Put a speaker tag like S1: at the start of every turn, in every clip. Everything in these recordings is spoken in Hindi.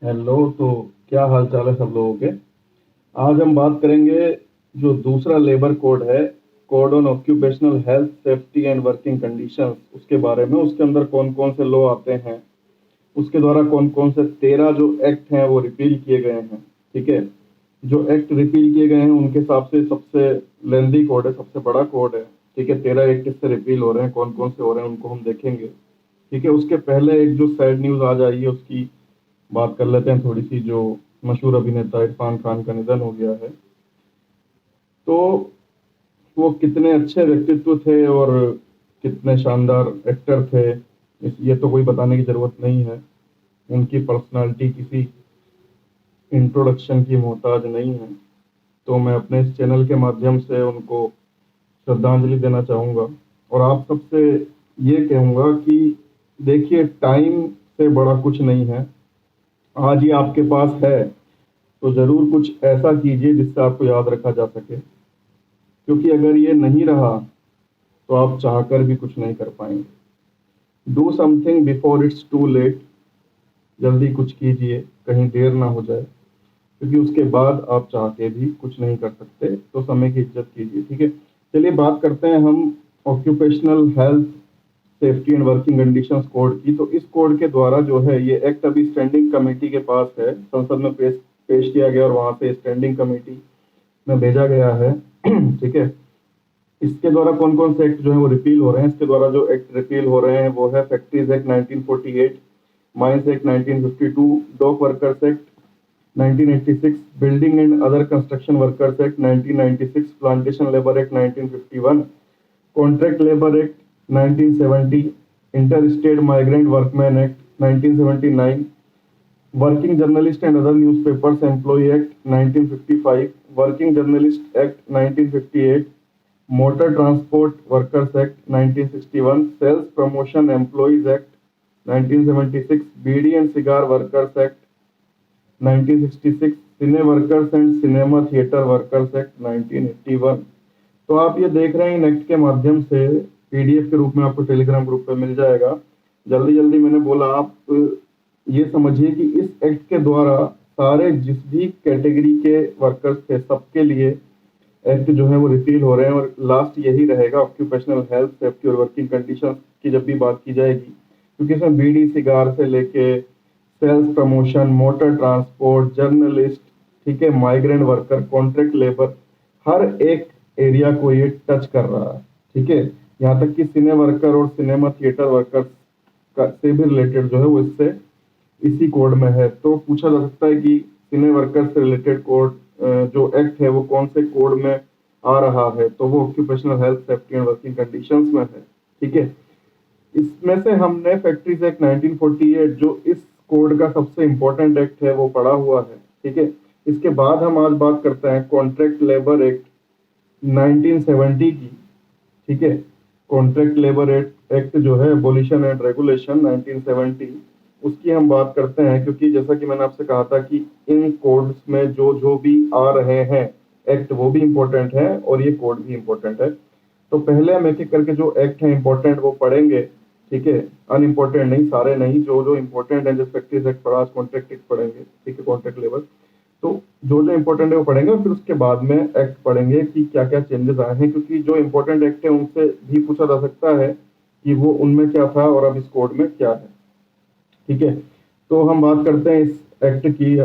S1: हेलो। तो क्या हाल चाल है सब लोगों के। आज हम बात करेंगे जो दूसरा लेबर कोड है, code on occupational health safety and working conditions, उसके बारे में। उसके अंदर कौन कौन से लॉ आते हैं, उसके द्वारा कौन कौन से 13 जो एक्ट हैं वो रिपील किए गए हैं। ठीक है। जो एक्ट रिपील किए गए हैं उनके हिसाब से सबसे लेंदी कोड है, सबसे बड़ा कोड है। ठीक है, 13 एक्ट इससे रिपील हो रहे हैं, कौन कौन से हो रहे हैं उनको हम देखेंगे। ठीक है, उसके पहले एक जो सैड न्यूज आज आई है उसकी बात कर लेते हैं थोड़ी सी। जो मशहूर अभिनेता इरफान खान का निधन हो गया है। तो वो कितने अच्छे व्यक्तित्व थे और कितने शानदार एक्टर थे, ये तो कोई बताने की जरूरत नहीं है। उनकी पर्सनालिटी किसी इंट्रोडक्शन की मोहताज नहीं है। तो मैं अपने इस चैनल के माध्यम से उनको श्रद्धांजलि देना चाहूँगा। और आप सबसे ये कहूँगा कि देखिए, टाइम से बड़ा कुछ नहीं है। आज ये आपके पास है तो ज़रूर कुछ ऐसा कीजिए जिससे आपको याद रखा जा सके, क्योंकि अगर ये नहीं रहा तो आप चाहकर भी कुछ नहीं कर पाएंगे। Do something before it's too late. जल्दी कुछ कीजिए, कहीं देर ना हो जाए, क्योंकि उसके बाद आप चाह के भी कुछ नहीं कर सकते। तो समय की इज्जत कीजिए। ठीक है, चलिए बात करते हैं हम occupational health safety and working conditions code की। तो इस कोड के द्वारा जो है ये एक्ट अभी स्टैंडिंग कमेटी के पास है, संसद में पेश पेश किया गया और वहां से स्टैंडिंग कमेटी में भेजा गया है। ठीक है। इसके द्वारा कौन कौन से एक्ट जो है वो रिपील हो रहे हैं। इसके द्वारा जो एक्ट रिपील हो रहे हैं वो है factories act 1948, mines act 1952, dock workers act 1986, building and other construction workers act 1996, plantation labour act 1951, contract labour act 1970, inter state migrant workman act 1979, working journalist and other newspapers employ act 1955, working journalist act 1958, motor transport workers act 1961, sales promotion employees act 1976, beedi and cigar workers act 1966, cine workers and cinema theatre workers act 1981। तो आप ये देख रहे हैं, इन एक्ट के माध्यम से पीडीएफ के रूप में आपको टेलीग्राम ग्रुप पे मिल जाएगा। जल्दी जल्दी मैंने बोला, आप ये समझिए कि इस एक्ट के द्वारा सारे जिस भी कैटेगरी के वर्कर्स थे सबके लिए एक्ट जो है वो रिपील हो रहे हैं। और लास्ट यही रहेगा, ऑक्यूपेशनल हेल्थ सेफ्टी और वर्किंग कंडीशन की जब भी बात की जाएगी, क्योंकि इसमें बीड़ी सिगार से लेके sales promotion, motor transport, journalist, ठीक है, माइग्रेंट वर्कर, कॉन्ट्रैक्ट लेबर, हर एक एरिया को ये टच कर रहा है। ठीक है, यहाँ तक कि सिने वर्कर और सिनेमा थिएटर वर्कर से भी रिलेटेड जो है वो इससे इसी कोड में है। तो पूछा जा सकता है कि सिने वर्कर से रिलेटेड कोड जो एक्ट है वो कौन से कोड में आ रहा है, तो वो occupational health safety and working conditions में है। ठीक है, इसमें से हमने फैक्ट्रीज एक्ट 1948 जो इस कोड का सबसे इंपॉर्टेंट एक्ट है वो पढ़ा हुआ है। ठीक है, इसके बाद हम आज बात करते हैं कॉन्ट्रैक्ट लेबर एक्ट 1970 की। ठीक है, कॉन्ट्रैक्ट लेबर एक्ट जो है एबॉलिशन एंड रेगुलेशन 1970, उसकी हम बात करते हैं, क्योंकि जैसा कि मैंने आपसे कहा था कि इन कोड्स में जो जो भी आ रहे हैं एक्ट वो भी इम्पोर्टेंट है और ये कोड भी इम्पोर्टेंट है। तो पहले हम एक एक करके जो एक्ट है इम्पोर्टेंट वो पढ़ेंगे। ठीक है, अनइम्पोर्टेंट नहीं, सारे नहीं, जो जो इम्पोर्टेंट है, जैसे फैक्ट्रीज एक्ट पढ़ा, कॉन्ट्रैक्ट एक्ट पढ़ेंगे। ठीक है, कॉन्ट्रैक्ट लेबर, तो जो जो इम्पोर्टेंट है वो पढ़ेंगे और फिर उसके बाद में एक्ट पढ़ेंगे कि क्या क्या चेंजेस आए हैं, क्योंकि जो इम्पोर्टेंट एक्ट है उनसे भी पूछा जा सकता है कि वो उनमें क्या था और अब इस कोड में क्या है। ठीक है, तो हम बात करते हैं इस एक्ट की,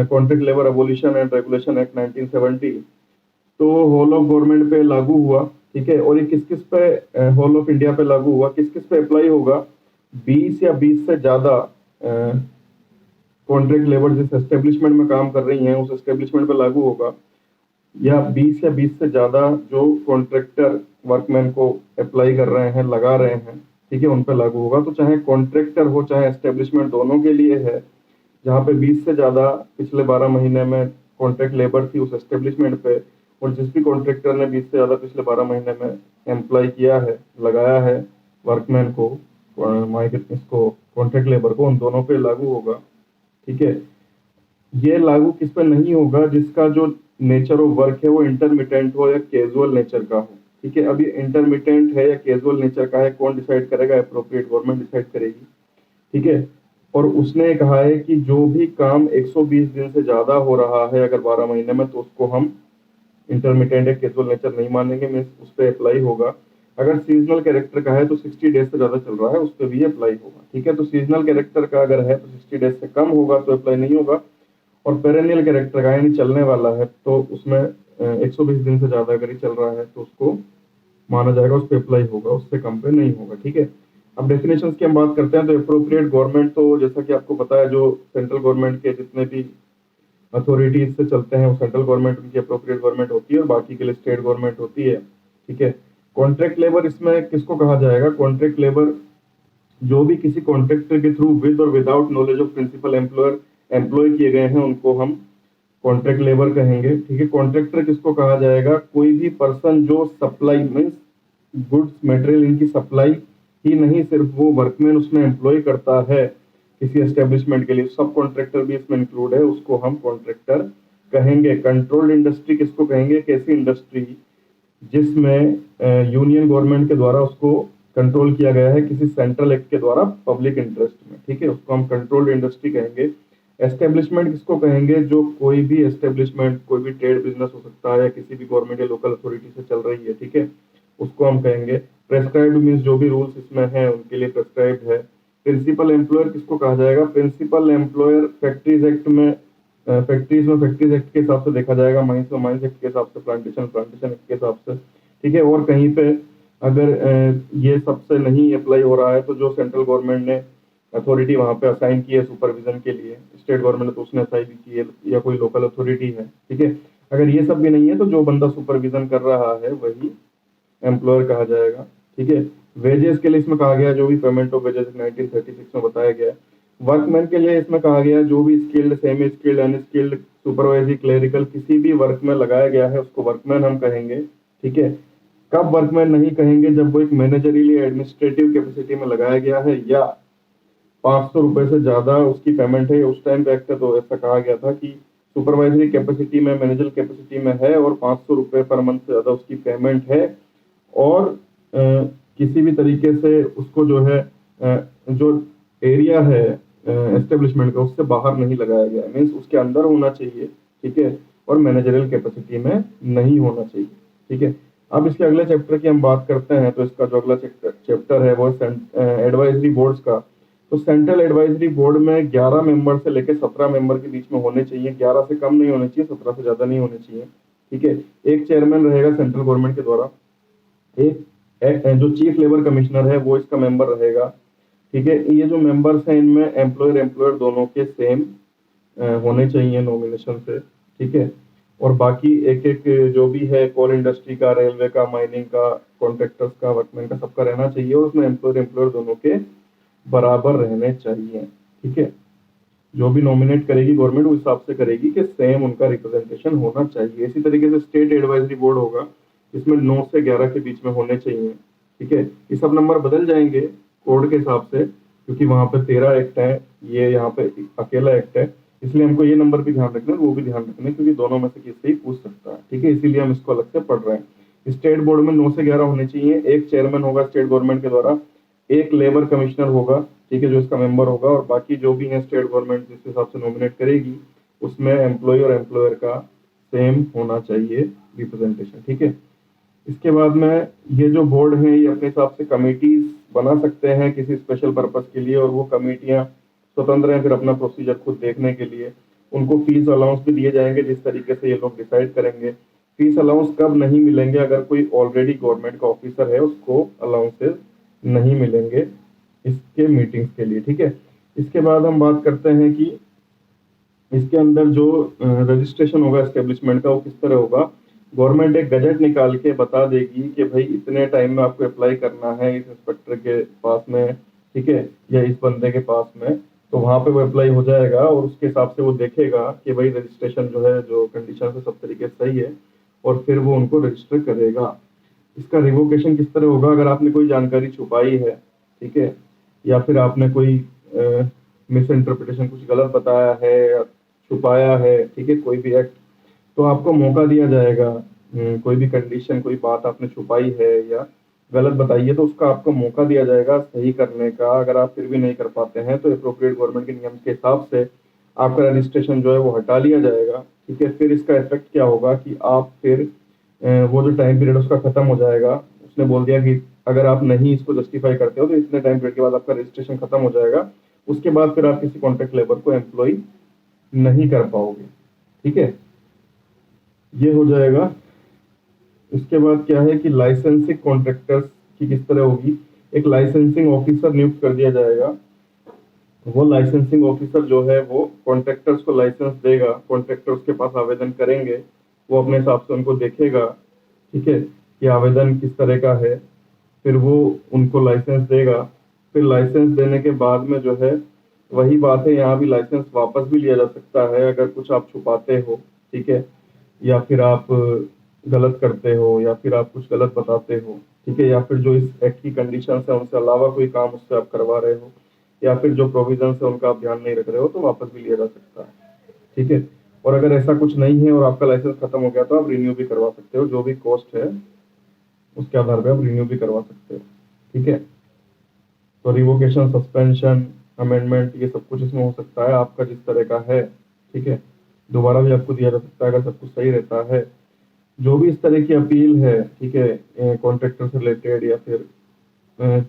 S1: contract labour abolition and regulation act 1970। तो होल ऑफ गवर्नमेंट पे लागू हुआ। ठीक है, और ये किस किस पे, होल ऑफ इंडिया पे लागू हुआ, किस किस पे अप्लाई होगा। 20 या 20 से ज्यादा कॉन्ट्रैक्ट लेबर जिस एस्टेब्लिशमेंट में काम कर रही हैं उस एस्टेब्लिशमेंट पे लागू होगा, या 20 या 20 से ज्यादा जो कॉन्ट्रैक्टर वर्कमैन को अप्लाई कर रहे हैं, लगा रहे हैं, ठीक है, उन पे लागू होगा। तो चाहे कॉन्ट्रैक्टर हो चाहे एस्टेब्लिशमेंट, दोनों के लिए है। जहाँ पे 20 से ज्यादा पिछले 12 महीने में कॉन्ट्रैक्ट लेबर थी उस एस्टेब्लिशमेंट पे, और जिस भी कॉन्ट्रैक्टर ने 20 से ज्यादा पिछले 12 महीने में एम्प्लॉय किया है, लगाया है वर्कमैन को, माइग्रेंट, इसको कॉन्ट्रैक्ट लेबर को, उन दोनों पे लागू होगा। ठीक है, ये लागू किस पे नहीं होगा, जिसका जो नेचर ऑफ वर्क है वो इंटरमिटेंट हो या कैजुअल नेचर का हो। ठीक है, अब ये इंटरमिटेंट है या कैजुअल नेचर का है, कौन डिसाइड करेगा, अप्रोप्रिएट गवर्नमेंट डिसाइड करेगी। ठीक है, और उसने कहा है कि जो भी काम 120 दिन से ज़्यादा हो रहा है अगर 12 महीने में, तो उसको हम इंटरमिटेंट या कैजुअल नेचर नहीं मानेंगे, मीन्स उस पर अप्लाई होगा। अगर सीजनल कैरेक्टर का है तो 60 डेज से ज़्यादा चल रहा है उस पर भी अप्लाई होगा, ठीक है। तो सीजनल कैरेक्टर का अगर है तो 60 डेज से कम होगा तो अप्लाई नहीं होगा, और पेरेनियल कैरेक्टर का यानी चलने वाला है तो उसमें 120 दिन से ज़्यादा अगर ही चल रहा है तो उसको माना जाएगा, उस पर अप्लाई होगा, उससे कम पे नहीं होगा, ठीक है। अब डेफिनेशन की हम बात करते हैं तो अप्रोप्रिएट गवर्नमेंट, तो जैसा कि आपको पता है जो सेंट्रल गवर्नमेंट के जितने भी अथॉरिटीज से चलते हैं वो सेंट्रल गवर्नमेंट उनकी अप्रोप्रिएट गवर्नमेंट होती है और बाकी के लिए स्टेट गवर्नमेंट होती है, ठीक है। कॉन्ट्रैक्ट लेबर इसमें किसको कहा जाएगा? कॉन्ट्रैक्ट लेबर जो भी किसी कॉन्ट्रैक्टर के थ्रू विद और without knowledge of principal employer employ किए गए हैं उनको हम कॉन्ट्रैक्ट लेबर कहेंगे, ठीक है। कॉन्ट्रैक्टर किसको कहा जाएगा? कोई भी पर्सन जो सप्लाई मीन्स गुड्स मटेरियल इनकी सप्लाई ही नहीं, सिर्फ वो वर्कमैन उसमें एम्प्लॉय करता है किसी एस्टेब्लिशमेंट के लिए, सब कॉन्ट्रैक्टर भी इसमें इंक्लूड है, उसको हम कॉन्ट्रैक्टर कहेंगे। कंट्रोल्ड इंडस्ट्री किसको कहेंगे? कैसी इंडस्ट्री जिसमें यूनियन गवर्नमेंट के द्वारा उसको कंट्रोल किया गया है किसी सेंट्रल एक्ट के द्वारा पब्लिक इंटरेस्ट में, ठीक है, उसको हम कंट्रोल्ड इंडस्ट्री कहेंगे। एस्टेब्लिशमेंट किसको कहेंगे? जो कोई भी एस्टेब्लिशमेंट, कोई भी ट्रेड बिजनेस हो सकता है या किसी भी गवर्नमेंट या लोकल अथॉरिटी से चल रही है, ठीक है, उसको हम कहेंगे। प्रेस्क्राइब्ड मीन्स जो भी रूल्स इसमें हैं उनके लिए प्रेस्क्राइब्ड है। प्रिंसिपल एम्प्लॉयर किसको कहा जाएगा? प्रिंसिपल एम्प्लॉयर फैक्ट्रीज एक्ट में फैक्ट्रीज एक्ट के हिसाब से देखा जाएगा, माइंस में माइंस एक्ट के हिसाब से, प्लांटेशन एक्ट के हिसाब से, ठीक है। और कहीं पे अगर ये सबसे नहीं अप्लाई हो रहा है तो जो सेंट्रल गवर्नमेंट ने अथॉरिटी वहां पे असाइन की है सुपरविजन के लिए, स्टेट गवर्नमेंट ने तो उसने असाइन की है या कोई लोकल अथॉरिटी है, ठीक है। अगर ये सब भी नहीं है तो जो बंदा सुपरविजन कर रहा है वही एम्प्लॉयर कहा जाएगा, ठीक है। वेजेस के लिए इसमें कहा गया जो भी पेमेंट ऑफ वेजेस 1936 में बताया गया। वर्कमैन के लिए इसमें कहा गया जो भी skilled, semi skilled, unskilled, supervisory, clerical किसी भी वर्क में लगाया गया है उसको वर्कमैन हम कहेंगे, ठीक है। कब वर्कमैन नहीं कहेंगे? जब वो एक मैनेजरियली एडमिनिस्ट्रेटिव कैपेसिटी में लगाया गया है या 500 रुपए से ज्यादा उसकी पेमेंट है। उस टाइम पे एक्ट तो ऐसा कहा गया था कि सुपरवाइजरी कैपेसिटी में, मैनेजर कैपेसिटी में है और 500 रुपए पर मंथ से ज्यादा उसकी पेमेंट है और किसी भी तरीके से उसको जो है जो एरिया है एस्टेब्लिशमेंट का उससे बाहर नहीं लगाया गया, मीन्स उसके अंदर होना चाहिए, ठीक है, और मैनेजरियल कैपेसिटी में नहीं होना चाहिए, ठीक है। अब इसके अगले चैप्टर की हम बात करते हैं तो इसका जो अगला चैप्टर है वो एडवाइजरी बोर्ड्स का। तो सेंट्रल एडवाइजरी बोर्ड में 11 मेंबर से लेकर 17 मेंबर के बीच में होने चाहिए, 11 से कम नहीं होने चाहिए, 17 से ज्यादा नहीं होने चाहिए, ठीक है। एक चेयरमैन रहेगा सेंट्रल गवर्नमेंट के द्वारा, एक जो चीफ लेबर कमिश्नर है वो इसका मेंबर रहेगा, ठीक है। ये जो मेंबर्स हैं इनमें एम्प्लॉयर दोनों के सेम होने चाहिए नॉमिनेशन से, ठीक है। और बाकी एक एक जो भी है कोल इंडस्ट्री का, रेलवे का, माइनिंग का, कॉन्ट्रैक्टर्स का, वर्कमैन का, सबका रहना चाहिए और उसमें एम्प्लॉयर दोनों के बराबर रहने चाहिए, ठीक है। जो भी नॉमिनेट करेगी गवर्नमेंट उस हिसाब से करेगी कि सेम उनका रिप्रेजेंटेशन होना चाहिए। इसी तरीके से स्टेट एडवाइजरी बोर्ड होगा, इसमें 9 से 11 के बीच में होने चाहिए, ठीक है। ये सब नंबर बदल जाएंगे कोड के हिसाब से क्योंकि वहां पे 13 एक्ट है, ये यहाँ पे अकेला एक्ट है, इसलिए हमको ये नंबर भी ध्यान रखना है, वो भी ध्यान रखना है क्योंकि दोनों में से किसी से ही पूछ सकता है, ठीक है, इसीलिए हम इसको अलग से पढ़ रहे हैं। स्टेट बोर्ड में 9 से 11 होने चाहिए, एक चेयरमैन होगा स्टेट गवर्नमेंट के द्वारा, एक लेबर कमिश्नर होगा, ठीक है, जो इसका मेंबर होगा, और बाकी जो भी है स्टेट गवर्नमेंट जिस हिसाब से नॉमिनेट करेगी उसमें एम्प्लॉय और एम्प्लॉयर का सेम होना चाहिए रिप्रेजेंटेशन, ठीक है। इसके बाद में ये जो बोर्ड है ये अपने हिसाब से कमिटीज बना सकते हैं किसी स्पेशल पर्पस के लिए और वो कमिटियां स्वतंत्र हैं फिर अपना प्रोसीजर खुद देखने के लिए। उनको फीस अलाउंस भी दिए जाएंगे जिस तरीके से ये लोग डिसाइड करेंगे। फीस अलाउंस कब नहीं मिलेंगे? अगर कोई ऑलरेडी गवर्नमेंट का ऑफिसर है उसको अलाउंसेस नहीं मिलेंगे इसके मीटिंग्स के लिए, ठीक है। इसके बाद हम बात करते हैं कि इसके अंदर जो रजिस्ट्रेशन होगा एस्टेब्लिशमेंट का वो किस तरह होगा। गवर्नमेंट एक गजट निकाल के बता देगी कि भाई इतने टाइम में आपको अप्लाई करना है इस इंस्पेक्टर के पास में, ठीक है, या इस बंदे के पास में, तो वहां पे वो अप्लाई हो जाएगा और उसके हिसाब से वो देखेगा कि भाई रजिस्ट्रेशन जो है, जो कंडीशन है सब तरीके से सही है और फिर वो उनको रजिस्टर करेगा। इसका रिवोकेशन किस तरह होगा? अगर आपने कोई जानकारी छुपाई है, ठीक है, या फिर आपने कोई मिस इंटरप्रिटेशन कुछ गलत बताया है या छुपाया है, ठीक है, कोई भी एक्ट, तो आपको मौका दिया जाएगा। कोई भी कंडीशन, कोई बात आपने छुपाई है या गलत बताइए तो उसका आपको मौका दिया जाएगा सही करने का। अगर आप फिर भी नहीं कर पाते हैं तो एप्रोप्रिएट गवर्नमेंट के नियम के हिसाब से आपका रजिस्ट्रेशन जो है वो हटा लिया जाएगा। ठीक है, फिर इसका इफेक्ट क्या होगा कि आप फिर वो जो टाइम पीरियड उसका खत्म हो जाएगा। उसने बोल दिया कि अगर आप नहीं इसको जस्टिफाई करते हो तो इतने टाइम पीरियड के बाद आपका रजिस्ट्रेशन खत्म हो जाएगा। उसके बाद फिर आप किसी कॉन्ट्रैक्ट लेबर को एम्प्लॉय नहीं कर पाओगे। ठीक है, ये हो जाएगा। इसके बाद क्या है कि लाइसेंसिंग कॉन्ट्रैक्टर्स की किस तरह होगी। एक लाइसेंसिंग ऑफिसर नियुक्त कर दिया जाएगा। वो लाइसेंसिंग ऑफिसर जो है वो कॉन्ट्रैक्टर्स को लाइसेंस देगा। कॉन्ट्रैक्टर उसके पास आवेदन करेंगे, वो अपने हिसाब से उनको देखेगा, ठीक है, कि आवेदन किस तरह का है। फिर वो उनको लाइसेंस देगा। फिर लाइसेंस देने के बाद में जो है वही बात है, यहाँ भी लाइसेंस वापस भी लिया जा सकता है अगर कुछ आप छुपाते हो। ठीक है, या फिर आप गलत करते हो, या फिर आप कुछ गलत बताते हो। ठीक है, या फिर जो इस एक्ट की कंडीशन है उनसे अलावा कोई काम उससे आप करवा रहे हो, या फिर जो प्रोविजन है उनका आप ध्यान नहीं रख रहे हो, तो वापस भी लिया जा सकता है। ठीक है, और अगर ऐसा कुछ नहीं है और आपका लाइसेंस खत्म हो गया तो आप रिन्यू भी करवा सकते हो। जो भी कॉस्ट है उसके आधार पर आप रिन्यू भी करवा सकते हो। ठीक है, तो रिवोकेशन, सस्पेंशन, अमेंडमेंट, ये सब कुछ इसमें हो सकता है आपका जिस तरह का है। ठीक है, दोबारा भी आपको दिया जा सकता है अगर सब कुछ सही रहता है। जो भी इस तरह की अपील है, ठीक है, कॉन्ट्रैक्टर से रिलेटेड, या फिर अ,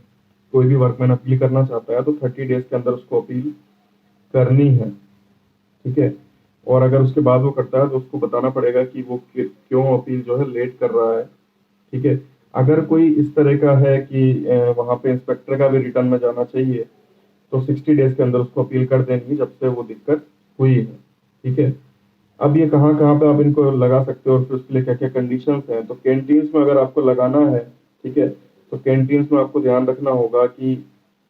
S1: कोई भी वर्कमैन अपील करना चाहता है तो 30 डेज के अंदर उसको अपील करनी है। ठीक है, और अगर उसके बाद वो करता है तो उसको बताना पड़ेगा कि वो क्यों अपील जो है लेट कर रहा है। ठीक है, अगर कोई इस तरह का है कि वहां पे इंस्पेक्टर का भी रिटर्न में जाना चाहिए तो 60 डेज के अंदर उसको अपील कर देनी है जब से वो दिक्कत हुई है। ठीक है, अब ये कहाँ कहाँ पे आप इनको लगा सकते हो और फिर उसके लिए क्या क्या कंडीशंस हैं। तो कैंटीन्स में अगर आपको लगाना है, ठीक है, तो कैंटीन्स में आपको ध्यान रखना होगा कि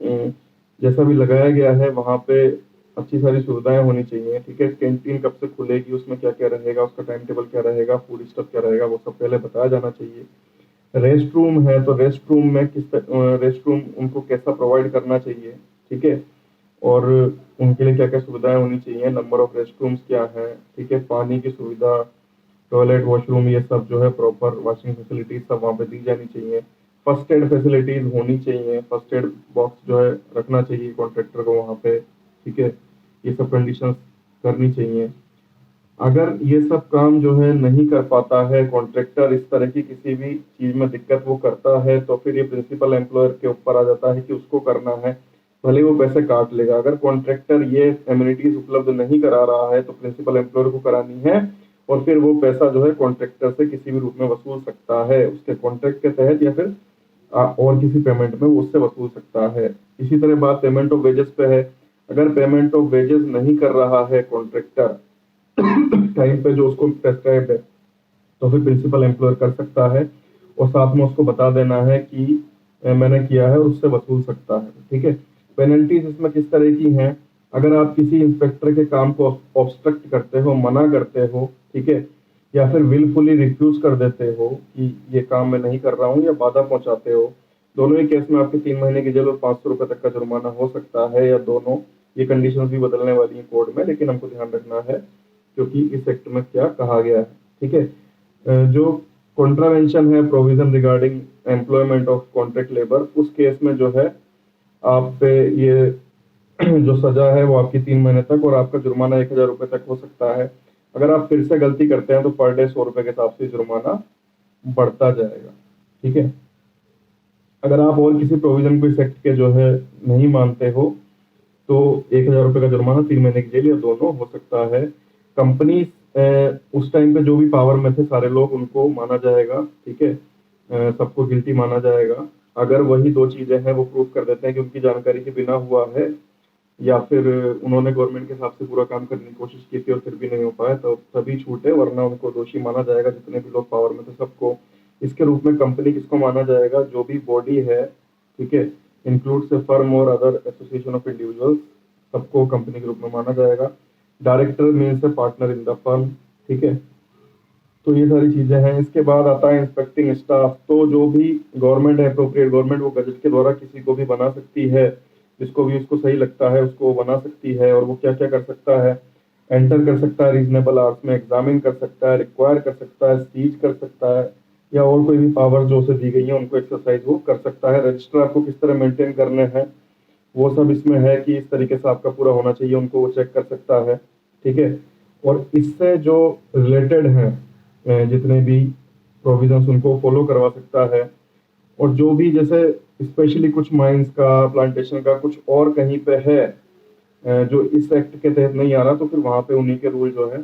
S1: जैसा भी लगाया गया है वहाँ पे अच्छी सारी सुविधाएं होनी चाहिए। ठीक है, कैंटीन कब से खुलेगी, उसमें क्या क्या रहेगा, उसका टाइम टेबल क्या रहेगा, फूड स्टफ क्या रहेगा, वो सब पहले बताया जाना चाहिए। रेस्ट रूम है तो रेस्ट रूम में रेस्ट रूम उनको कैसा प्रोवाइड करना चाहिए। ठीक है, और उनके लिए क्या क्या सुविधाएं होनी चाहिए, नंबर ऑफ रेस्ट रूम्स क्या है। ठीक है, पानी की सुविधा, टॉयलेट, वॉशरूम, ये सब जो है प्रॉपर वॉशिंग फैसिलिटीज सब वहाँ पे दी जानी चाहिए। फर्स्ट एड फैसिलिटीज होनी चाहिए, फर्स्ट एड बॉक्स जो है रखना चाहिए कॉन्ट्रैक्टर को वहाँ पे। ठीक है, ये सब कंडीशंस करनी चाहिए। अगर ये सब काम जो है नहीं कर पाता है कॉन्ट्रैक्टर, इस तरह की किसी भी चीज में दिक्कत वो करता है, तो फिर ये प्रिंसिपल एम्प्लॉयर के ऊपर आ जाता है कि उसको करना है, भले वो पैसे काट लेगा। अगर कॉन्ट्रैक्टर ये एम्यूनिटीज उपलब्ध नहीं करा रहा है तो प्रिंसिपल एम्प्लॉयर को करानी है, और फिर वो पैसा जो है कॉन्ट्रैक्टर से किसी भी रूप में वसूल सकता है, उसके कॉन्ट्रैक्ट के तहत या फिर और किसी पेमेंट में वो उससे वसूल सकता है। इसी तरह बात पेमेंट ऑफ वेजेस पे है। अगर पेमेंट ऑफ वेजेस नहीं कर रहा है कॉन्ट्रैक्टर टाइम पे जो उसको प्रेस्क्राइब है, तो फिर प्रिंसिपल एम्प्लॉयर कर सकता है, और साथ में उसको बता देना है कि मैंने किया है, और उससे वसूल सकता है। ठीक है, पेनल्टीज इसमें किस तरह की हैं। अगर आप किसी इंस्पेक्टर के काम को ऑब्स्ट्रक्ट करते हो, मना करते हो, ठीक है, या फिर विलफुली रिफ्यूज कर देते हो कि ये काम मैं नहीं कर रहा हूँ, या बाधा पहुंचाते हो, दोनों ही केस में आपके 3 महीने की जेल और 500 रुपए तक का जुर्माना हो सकता है, या दोनों। ये कंडीशंस भी बदलने वाली हैं कोड में, लेकिन हमको ध्यान रखना है क्योंकि इस एक्ट में क्या कहा गया है। ठीक है, जो कॉन्ट्रावेंशन है provision regarding employment of contract labour, उस केस में जो है आप पे ये जो सजा है वो आपकी 3 महीने तक और आपका जुर्माना 1000 रुपए तक हो सकता है। अगर आप फिर से गलती करते हैं तो पर डे 100 रुपए के हिसाब से जुर्माना बढ़ता जाएगा। ठीक है, अगर आप और किसी प्रोविजन को इस एक्ट के जो है नहीं मानते हो तो 1000 रुपए का जुर्माना, 3 महीने की जेल, या दोनों हो सकता है। कंपनी उस टाइम पे जो भी पावर में थे सारे लोग, उनको माना जाएगा। ठीक है, सबको गिल्टी माना जाएगा। अगर वही दो चीजें हैं वो प्रूव कर देते हैं कि उनकी जानकारी के बिना हुआ है, या फिर उन्होंने गवर्नमेंट के हिसाब से पूरा काम करने की कोशिश की थी और फिर भी नहीं हो पाया, तो तभी छूटे, वरना उनको दोषी माना जाएगा। जितने भी लोग पावर में थे सबको। इसके रूप में कंपनी किसको माना जाएगा, जो भी बॉडी है, ठीक है, इंक्लूड्स ए फर्म और अदर एसोसिएशन ऑफ इंडिविजुअल्स, सबको कंपनी के रूप में माना जाएगा। Director means A partner in the firm. ठीक है, तो ये सारी चीजें हैं। इसके बाद आता है इंस्पेक्टिंग स्टाफ। तो जो भी गवर्नमेंट है, अप्रोप्रिएट गवर्नमेंट, वो गजट के द्वारा किसी को भी बना सकती है, जिसको भी उसको सही लगता है उसको वो बना सकती है। और वो क्या क्या कर सकता है, एंटर कर सकता है रीजनेबल आवर्स में, एग्जामिन कर सकता है, रिक्वायर कर सकता है, सीज कर सकता है, या और कोई भी पावर जो उसे दी गई है उनको एक्सरसाइज वो कर सकता है। रजिस्टर आपको किस तरह मेंटेन करने हैं वो सब इसमें है कि इस तरीके से आपका पूरा होना चाहिए, उनको वो चेक कर सकता है, ठीक है। और इससे जो रिलेटेड हैं जितने भी प्रोविजंस उनको फॉलो करवा सकता है। और जो भी जैसे स्पेशली कुछ माइंस का, प्लांटेशन का कुछ और कहीं पे है जो इस एक्ट के तहत नहीं आ रहा, तो फिर वहां पे उन्हीं के रूल जो है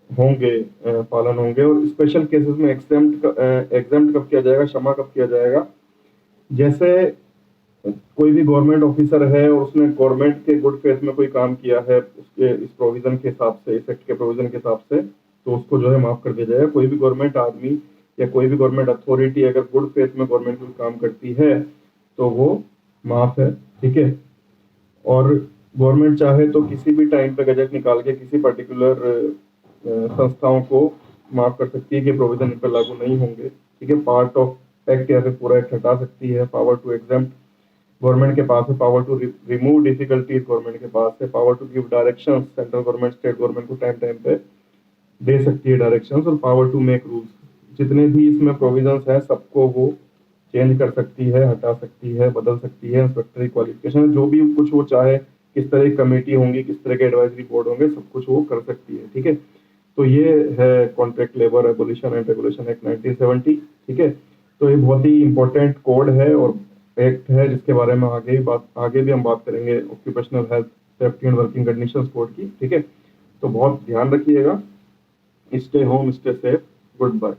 S1: होंगे, पालन होंगे। और स्पेशल केसेस में एग्जेम्प्ट कब किया जाएगा, क्षमा कब किया जाएगा, जैसे कोई भी गवर्नमेंट ऑफिसर है और उसने गवर्नमेंट के गुड फेथ में कोई काम किया है उसके इस प्रोविजन के हिसाब से, इस एक्ट के प्रोविजन के हिसाब से, तो उसको जो है माफ कर दिया जाएगा। कोई भी गवर्नमेंट आदमी या कोई भी गवर्नमेंट अथॉरिटी अगर गुड फेथ में गवर्नमेंट कोई काम करती है तो वो माफ है, ठीक है। और गवर्नमेंट चाहे तो किसी भी टाइम पे गजट निकाल के किसी पर्टिकुलर संस्थाओं को माफ कर सकती है कि प्रोविजन इन पर लागू नहीं होंगे, ठीक है। पार्ट ऑफ एक्ट या फिर पूरा एक्ट हटा सकती है। पावर टू एग्जेम्प्ट गवर्नमेंट के पास है, power to remove difficulties government के पास है, power to give directions central government state government को टाइम टाइम पे दे सकती है डायरेक्शंस, और पावर टू मेक रूल्स। जितने भी इसमें प्रोविजंस हैं सबको वो चेंज कर सकती है, हटा सकती है, बदल सकती है। इंस्पेक्टरी क्वालिफिकेशन जो भी कुछ वो चाहे, किस तरह की कमेटी होंगी, किस तरह के एडवाइजरी बोर्ड होंगे, सब कुछ वो कर सकती है, ठीक है। तो ये है contract labour abolition and regulation act 1970, ठीक है। तो ये बहुत ही इंपॉर्टेंट कोड है और एक्ट है जिसके बारे में आगे भी हम बात करेंगे, occupational health safety and working conditions code की, ठीक है। तो बहुत ध्यान रखिएगा। Stay home, stay safe, good bye.